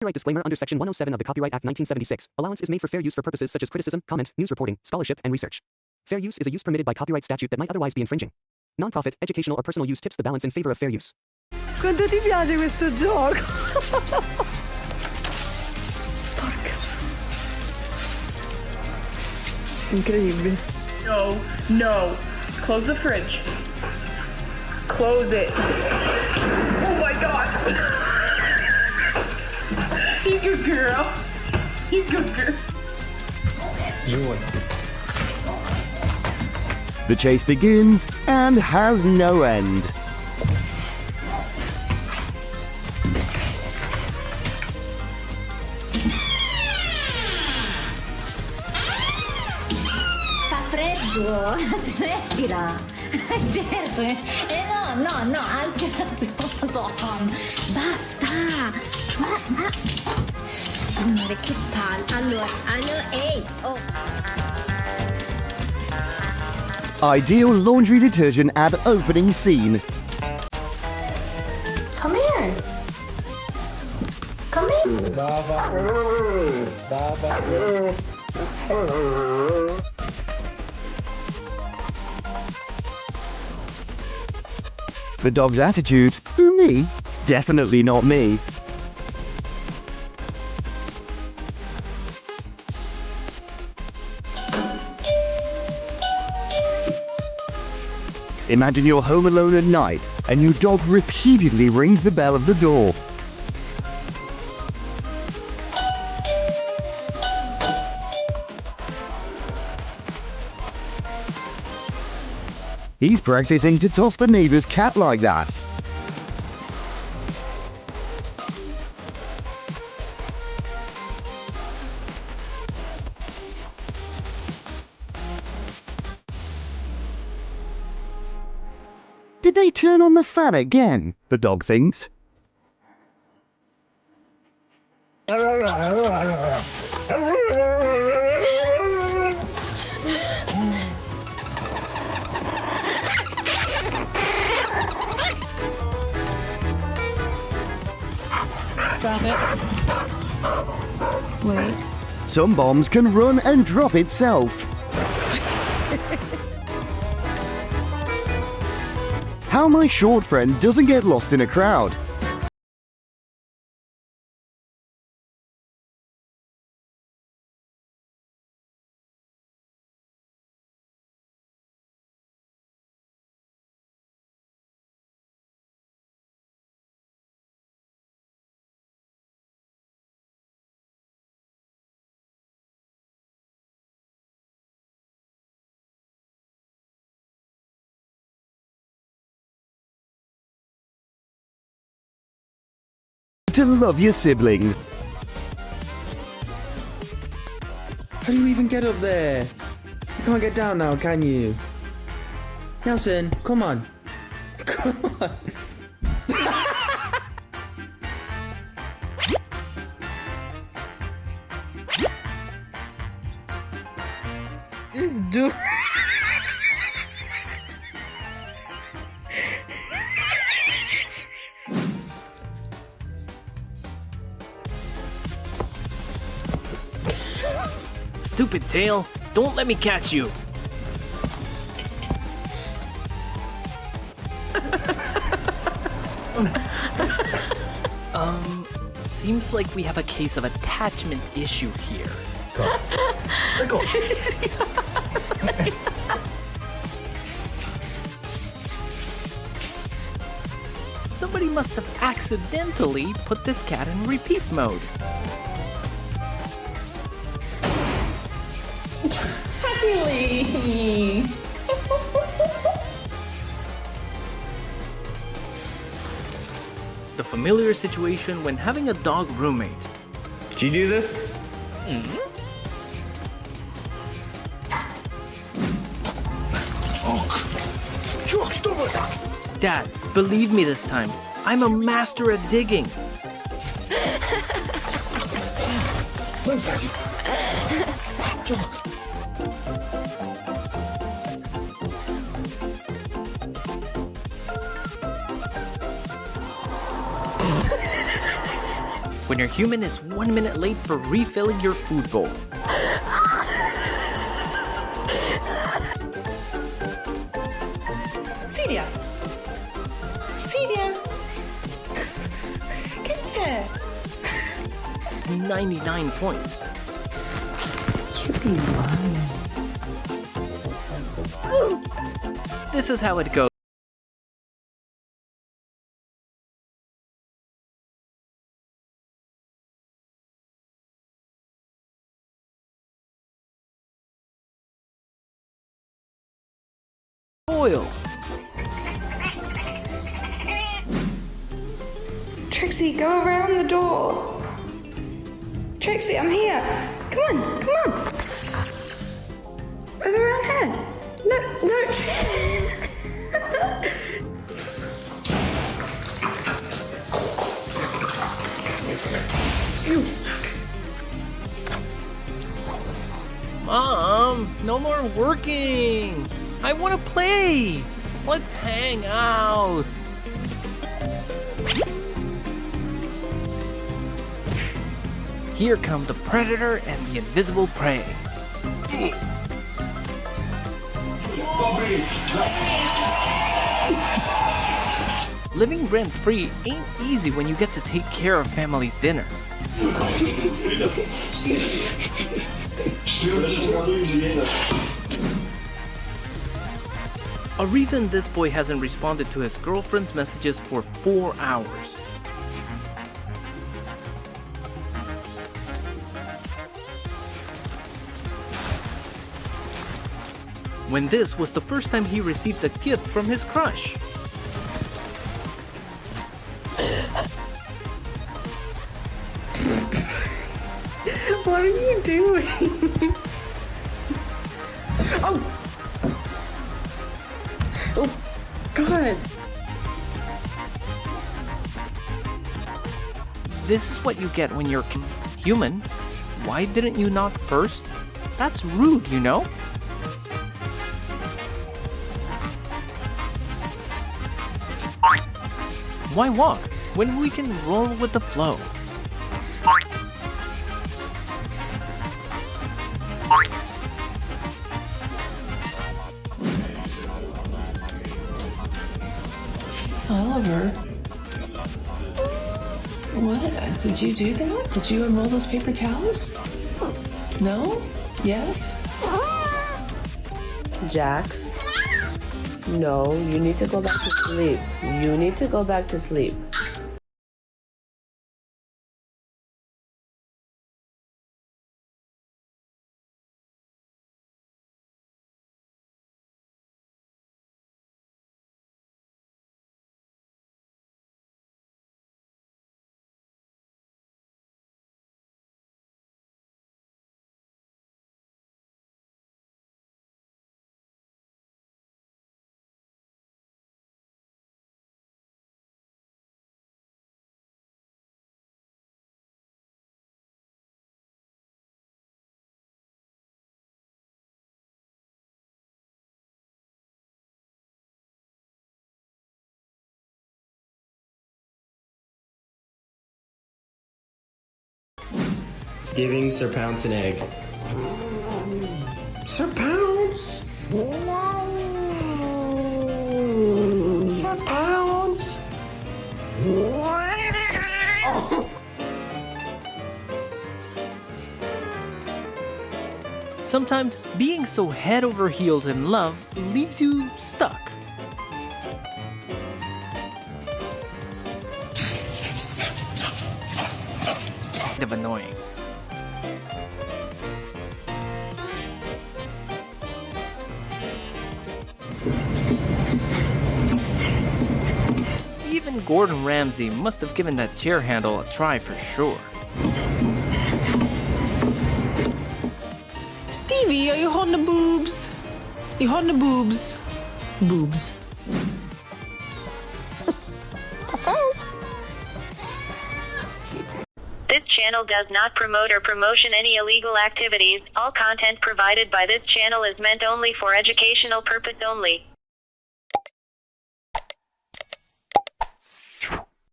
Copyright disclaimer under Section 107 of the Copyright Act 1976. Allowance is made for fair use for purposes such as criticism, comment, news reporting, scholarship, and research. Fair use is a use permitted by copyright statute that might otherwise be infringing. Non-profit, educational or personal use tips the balance in favor of fair use. Quanto ti piace questo gioco? Porca. Incredibile. No. Close the fridge. Close it. Oh my god. You good girl. You good girl. The chase begins and has no end. Fa freddo, smettila. Certo, no, aspetta, Madonna. Basta. Ma. Amore, che palle. Allora, ehi, oh. Ideal laundry detergent ad opening scene. Come here. Come here. The dog's attitude, who me? Definitely not me. Imagine you're home alone at night and your dog repeatedly rings the bell of the door. He's practicing to toss the neighbor's cat like that. Did they turn on the fan again? The dog thinks. Drop it. Wait. Some bombs can run and drop itself. How my short friend doesn't get lost in a crowd. To love your siblings. How do you even get up there? You can't get down now, can you? Nelson, come on. Come on. Just do. Stupid tail, don't let me catch you. Seems like we have a case of attachment issue here. Let go. Somebody must have accidentally put this cat in repeat mode. Happily. The familiar situation when having a dog roommate. Did you do this? Jock, stop it! Dad, believe me this time. I'm a master at digging. Jock. when your human is 1 minute late for refilling your food bowl. Celia. Celia. Kece. 99 points. This is how it goes. Oil. Trixie, go around the door. Trixie, I'm here. Come on, come on. Over around here. Look, look. Mom, no more working. I want to play. Let's hang out. Here come the predator and the invisible prey. Living rent-free ain't easy when you get to take care of family's dinner. A reason this boy hasn't responded to his girlfriend's messages for 4 hours. When this was the first time he received a gift from his crush. What are you doing? Oh! Oh, God. This is what you get when you're human. Why didn't you knock first? That's rude, you know? Why walk when we can roll with the flow? Oliver, what? Did you do that? Did you unroll those paper towels? No? Yes? Jax? No, you need to go back to sleep. You need to go back to sleep. Giving Sir Pounce an egg. Sir Pounce! Sir Pounce! Sometimes being so head over heels in love leaves you stuck. Kind of annoying. Even Gordon Ramsay must have given that chair handle a try for sure. Stevie, are you holding the boobs? You holding the boobs? Boobs. This channel does not promote or promotion any illegal activities. All content provided by this channel is meant only for educational purpose only.